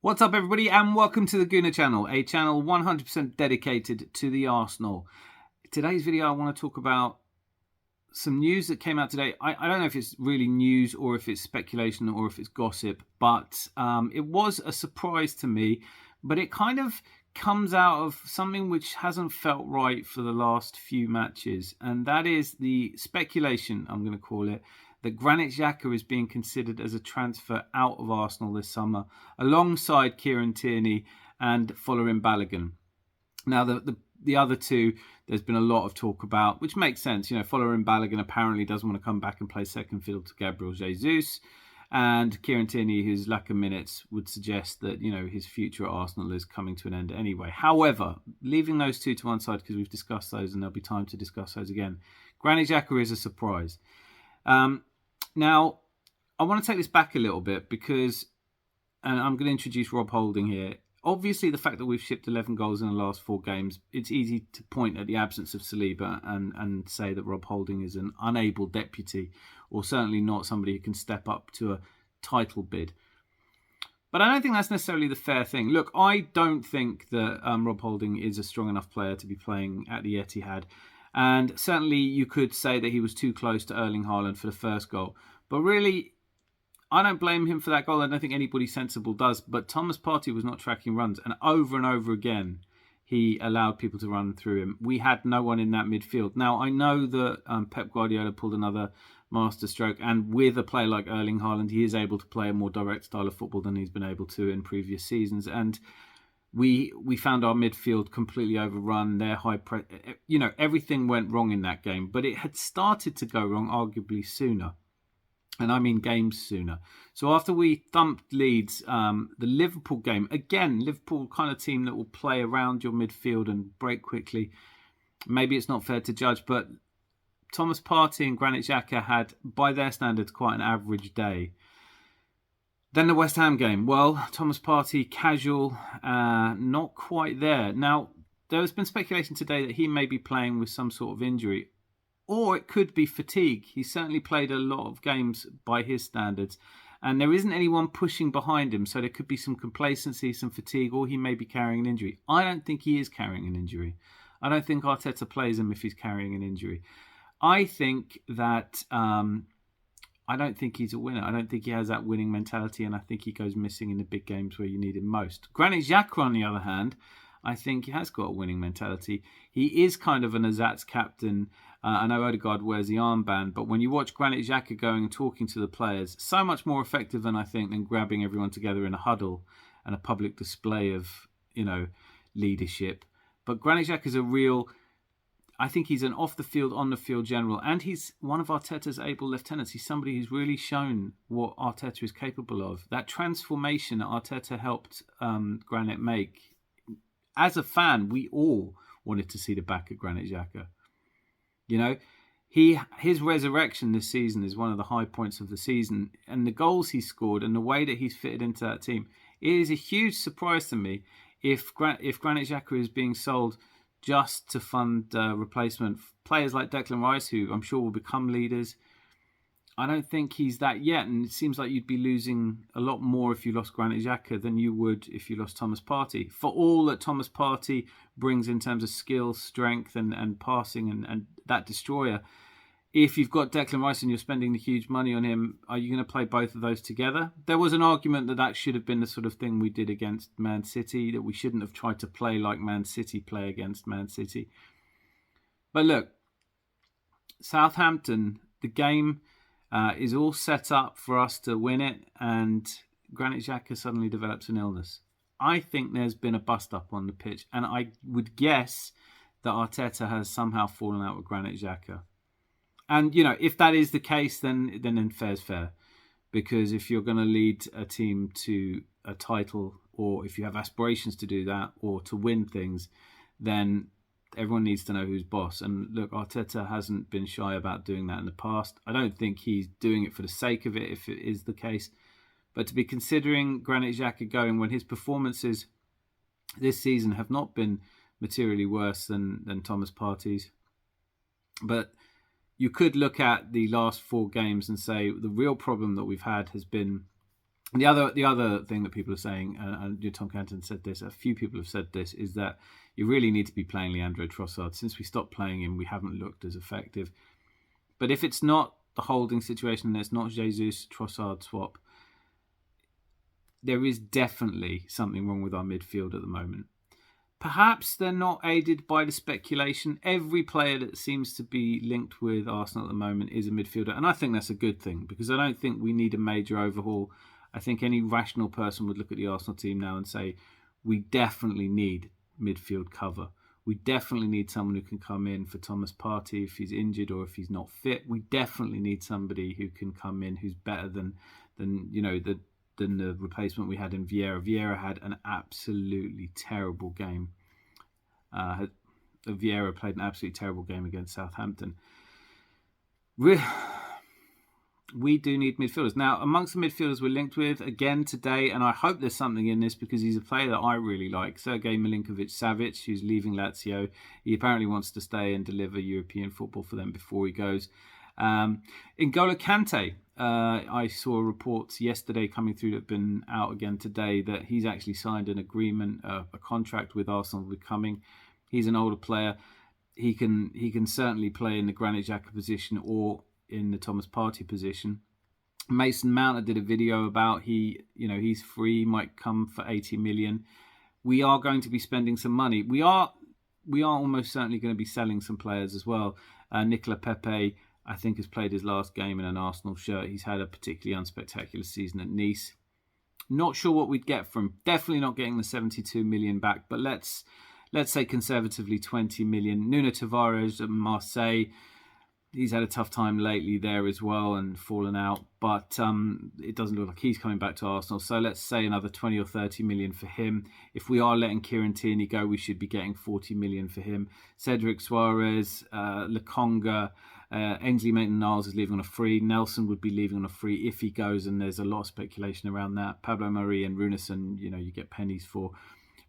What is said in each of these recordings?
What's up, everybody, and welcome to the Gooner channel, a channel 100% dedicated to the Arsenal. Today's video, I want to talk about some news that came out today. I don't know if it's really news or if it's speculation or if it's gossip, but it was a surprise to me. But it kind of comes out of something which hasn't felt right for the last few matches, and that is the speculation, I'm going to call it, that Granit Xhaka is being considered as a transfer out of Arsenal this summer, alongside Kieran Tierney and Folarin Balogun. Now, the other two, there's been a lot of talk about, which makes sense. You know, Folarin Balogun apparently doesn't want to come back and play second fiddle to Gabriel Jesus. And Kieran Tierney, whose lack of minutes would suggest that, you know, his future at Arsenal is coming to an end anyway. However, leaving those two to one side, because we've discussed those and there'll be time to discuss those again, Granit Xhaka is a surprise. Now, I want to take this back a little bit because, and I'm going to introduce Rob Holding here. Obviously, the fact that we've shipped 11 goals in the last 4 games, it's easy to point at the absence of Saliba and say that Rob Holding is an unable deputy, or certainly not somebody who can step up to a title bid. But I don't think that's necessarily the fair thing. Look, I don't think that Rob Holding is a strong enough player to be playing at the Etihad. And certainly you could say that he was too close to Erling Haaland for the first goal. But really, I don't blame him for that goal. I don't think anybody sensible does. But Thomas Partey was not tracking runs. And over again, he allowed people to run through him. We had no one in that midfield. Now, I know that Pep Guardiola pulled another masterstroke. And with a player like Erling Haaland, he is able to play a more direct style of football than he's been able to in previous seasons. And we found our midfield completely overrun. Their everything went wrong in that game. But it had started to go wrong arguably sooner. And I mean games sooner. So after we thumped Leeds, the Liverpool game, again, Liverpool kind of team that will play around your midfield and break quickly. Maybe it's not fair to judge, but Thomas Partey and Granit Xhaka had, by their standards, quite an average day. Then the West Ham game. Well, Thomas Partey, casual, not quite there. Now, there has been speculation today that he may be playing with some sort of injury. Or it could be fatigue. He certainly played a lot of games by his standards. And there isn't anyone pushing behind him. So there could be some complacency, some fatigue, or he may be carrying an injury. I don't think he is carrying an injury. I don't think Arteta plays him if he's carrying an injury. I think that I don't think he's a winner. I don't think he has that winning mentality, and I think he goes missing in the big games where you need him most. Granit Xhaka, on the other hand, I think he has got a winning mentality. He is kind of an Azat's captain. I know Odegaard wears the armband, but when you watch Granit Xhaka going and talking to the players, so much more effective than I think than grabbing everyone together in a huddle and a public display of, leadership. But Granit Xhaka is a real, I think he's an off the field, on the field general, and he's one of Arteta's able lieutenants. He's somebody who's really shown what Arteta is capable of. That transformation that Arteta helped Granit make. As a fan, we all wanted to see the back of Granit Xhaka. You know, his resurrection this season is one of the high points of the season, and the goals he scored and the way that he's fitted into that team. It is a huge surprise to me if Granit Xhaka is being sold just to fund replacement players like Declan Rice, who I'm sure will become leaders. I don't think he's that yet, and it seems like you'd be losing a lot more if you lost Granit Xhaka than you would if you lost Thomas Partey. For all that Thomas Partey brings in terms of skill, strength, and passing, and that destroyer, if you've got Declan Rice and you're spending the huge money on him, are you going to play both of those together? There was an argument that should have been the sort of thing we did against Man City, that we shouldn't have tried to play like Man City play against Man City. But look, Southampton, the game is all set up for us to win it, and Granit Xhaka suddenly develops an illness. I think there's been a bust-up on the pitch, and I would guess that Arteta has somehow fallen out with Granit Xhaka. And, if that is the case, then fair's fair. Because if you're going to lead a team to a title, or if you have aspirations to do that, or to win things, then everyone needs to know who's boss. And look, Arteta hasn't been shy about doing that in the past. I don't think he's doing it for the sake of it, if it is the case. But to be considering Granit Xhaka going when his performances this season have not been materially worse than Thomas Partey's. But you could look at the last 4 games and say the real problem that we've had has been The other thing that people are saying, and Tom Canton said this, a few people have said this, is that you really need to be playing Leandro Trossard. Since we stopped playing him, we haven't looked as effective. But if it's not the holding situation, and it's not Jesus Trossard swap, there is definitely something wrong with our midfield at the moment. Perhaps they're not aided by the speculation. Every player that seems to be linked with Arsenal at the moment is a midfielder, and I think that's a good thing, because I don't think we need a major overhaul. I think any rational person would look at the Arsenal team now and say, we definitely need midfield cover. We definitely need someone who can come in for Thomas Partey if he's injured or if he's not fit. We definitely need somebody who can come in who's better than the replacement we had in Vieira. Vieira had an absolutely terrible game. Vieira played an absolutely terrible game against Southampton. We do need midfielders. Now, amongst the midfielders we're linked with, again today, and I hope there's something in this because he's a player that I really like, Sergej Milinkovic-Savic, who's leaving Lazio. He apparently wants to stay and deliver European football for them before he goes. N'Golo Kante, I saw reports yesterday coming through that have been out again today that he's actually signed an agreement, a contract with Arsenal becoming. He's an older player. He can certainly play in the Granit Xhaka position or in the Thomas Partey position. Mason Mount, I did a video about, he's free, might come for 80 million. We are going to be spending some money. We are almost certainly going to be selling some players as well. Nicola Pepe, I think, has played his last game in an Arsenal shirt. He's had a particularly unspectacular season at Nice. Not sure what we'd get from him. Definitely not getting the 72 million back, but let's say conservatively 20 million. Nuno Tavares at Marseille, he's had a tough time lately there as well and fallen out, but it doesn't look like he's coming back to Arsenal. So let's say another 20 or 30 million for him. If we are letting Kieran Tierney go, we should be getting 40 million for him. Cedric Suarez, Lokonga, Ainsley Maitland-Niles is leaving on a free. Nelson would be leaving on a free if he goes, and there's a lot of speculation around that. Pablo Mari and Runason, you get pennies for.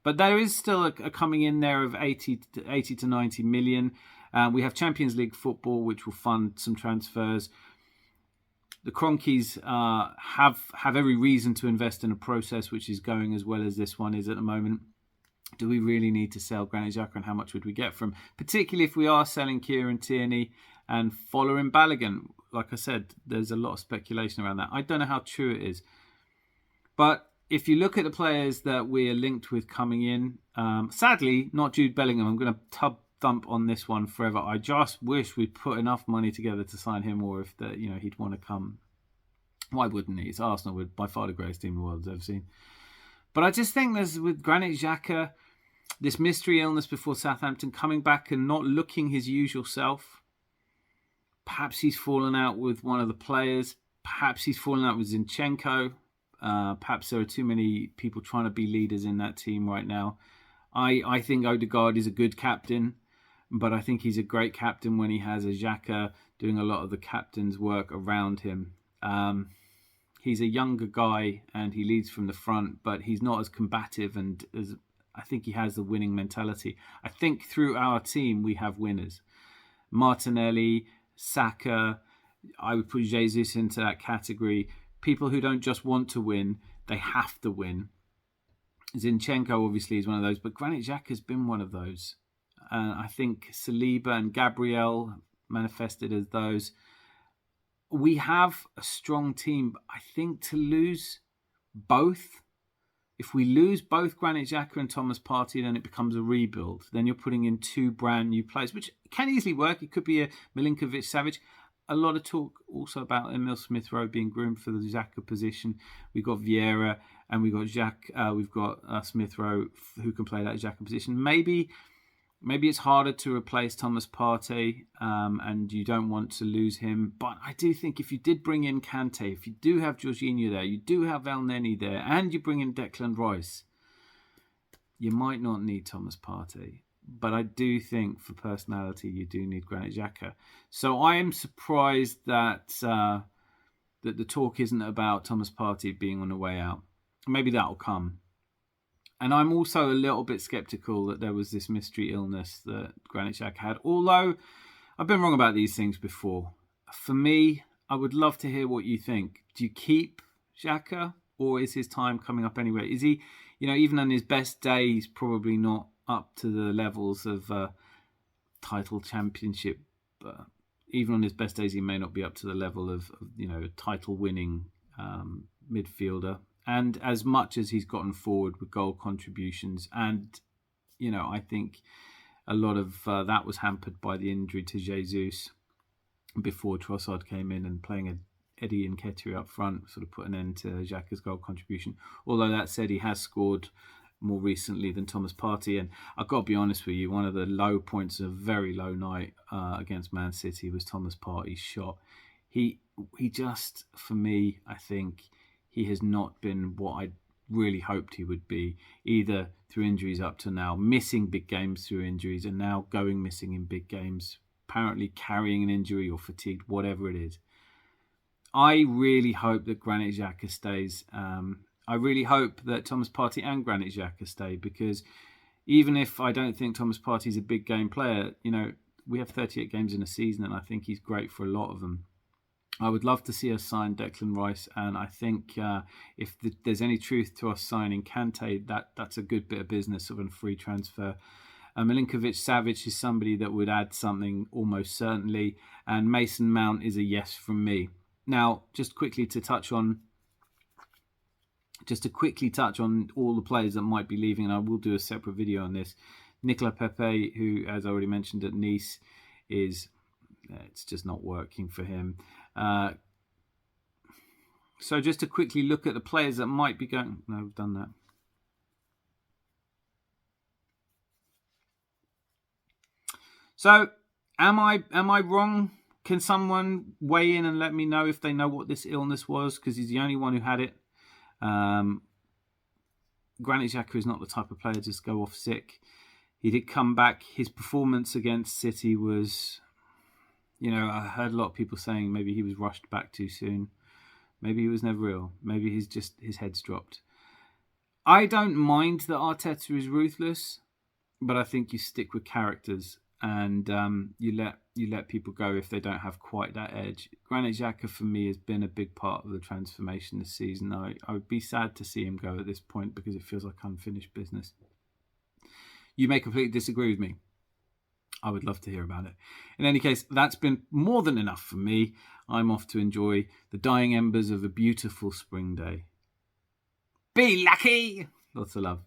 But there is still a coming in there of 80 to 90 million. We have Champions League football, which will fund some transfers. The Cronkies have every reason to invest in a process which is going as well as this one is at the moment. Do we really need to sell Granit Xhaka, and how much would we get from him? Particularly if we are selling Kieran Tierney and following Balogun. Like I said, there's a lot of speculation around that. I don't know how true it is. But if you look at the players that we are linked with coming in, sadly, not Jude Bellingham. I'm going to thump on this one forever. I just wish we'd put enough money together to sign him, or if he'd want to come. Why wouldn't he? It's Arsenal, with by far the greatest team the world's ever seen. But I just think there's, with Granit Xhaka, this mystery illness before Southampton, coming back and not looking his usual self. Perhaps he's fallen out with one of the players. Perhaps he's fallen out with Zinchenko. Perhaps there are too many people trying to be leaders in that team right now. I think Odegaard is a good captain, but I think he's a great captain when he has a Xhaka doing a lot of the captain's work around him. He's a younger guy and he leads from the front, but he's not as combative, and as I think he has the winning mentality. I think through our team we have winners. Martinelli, Saka, I would put Jesus into that category. People who don't just want to win, they have to win. Zinchenko obviously is one of those, but Granit Xhaka has been one of those. I think Saliba and Gabriel manifested as those. We have a strong team. I think to lose both, if we lose both Granit Xhaka and Thomas Partey, then it becomes a rebuild. Then you're putting in two brand new players, which can easily work. It could be a Milinkovic-Savic. A lot of talk also about Emil Smith-Rowe being groomed for the Xhaka position. We've got Vieira and we've got Smith-Rowe who can play that Xhaka position. Maybe it's harder to replace Thomas Partey, and you don't want to lose him. But I do think if you did bring in Kante, if you do have Jorginho there, you do have Elneny there, and you bring in Declan Rice, you might not need Thomas Partey. But I do think for personality, you do need Granit Xhaka. So I am surprised that the talk isn't about Thomas Partey being on the way out. Maybe that'll come. And I'm also a little bit sceptical that there was this mystery illness that Granit Xhaka had. Although I've been wrong about these things before. For me, I would love to hear what you think. Do you keep Xhaka? or is his time coming up anyway? Is he, even on his best day, he's probably not up to the levels of title championship. Even on his best days, he may not be up to the level of a title-winning midfielder. And as much as he's gotten forward with goal contributions, and I think a lot of that was hampered by the injury to Jesus before Trossard came in, and playing Eddie Nketiah up front sort of put an end to Xhaka's goal contribution. Although that said, he has scored more recently than Thomas Partey, and I've got to be honest with you, one of the low points of a very low night against Man City was Thomas Partey's shot. He just, for me, I think he has not been what I really hoped he would be, either through injuries up to now, missing big games through injuries, and now going missing in big games, apparently carrying an injury or fatigued, whatever it is. I really hope that Granit Xhaka stays. I really hope that Thomas Partey and Granit Xhaka stay, because even if I don't think Thomas Partey's a big game player, we have 38 games in a season, and I think he's great for a lot of them. I would love to see us sign Declan Rice, and I think if there's any truth to us signing Kante, that's a good bit of business of a free transfer. Milinkovic-Savic is somebody that would add something almost certainly, and Mason Mount is a yes from me. Now, just to quickly touch on all the players that might be leaving, and I will do a separate video on this. Nicolas Pepe, who, as I already mentioned, at Nice, it's just not working for him. So just to quickly look at the players that might be going. No, we've done that. So am I wrong? Can someone weigh in and let me know if they know what this illness was? Because he's the only one who had it. Granit Xhaka is not the type of player to just go off sick. He did come back. His performance against City was, I heard a lot of people saying maybe he was rushed back too soon. Maybe he was never ill. Maybe his head's dropped. I don't mind that Arteta is ruthless, but I think you stick with characters, and you let people go if they don't have quite that edge. Granit Xhaka, for me, has been a big part of the transformation this season. I would be sad to see him go at this point, because it feels like unfinished business. You may completely disagree with me. I would love to hear about it. In any case, that's been more than enough for me. I'm off to enjoy the dying embers of a beautiful spring day. Be lucky! Lots of love.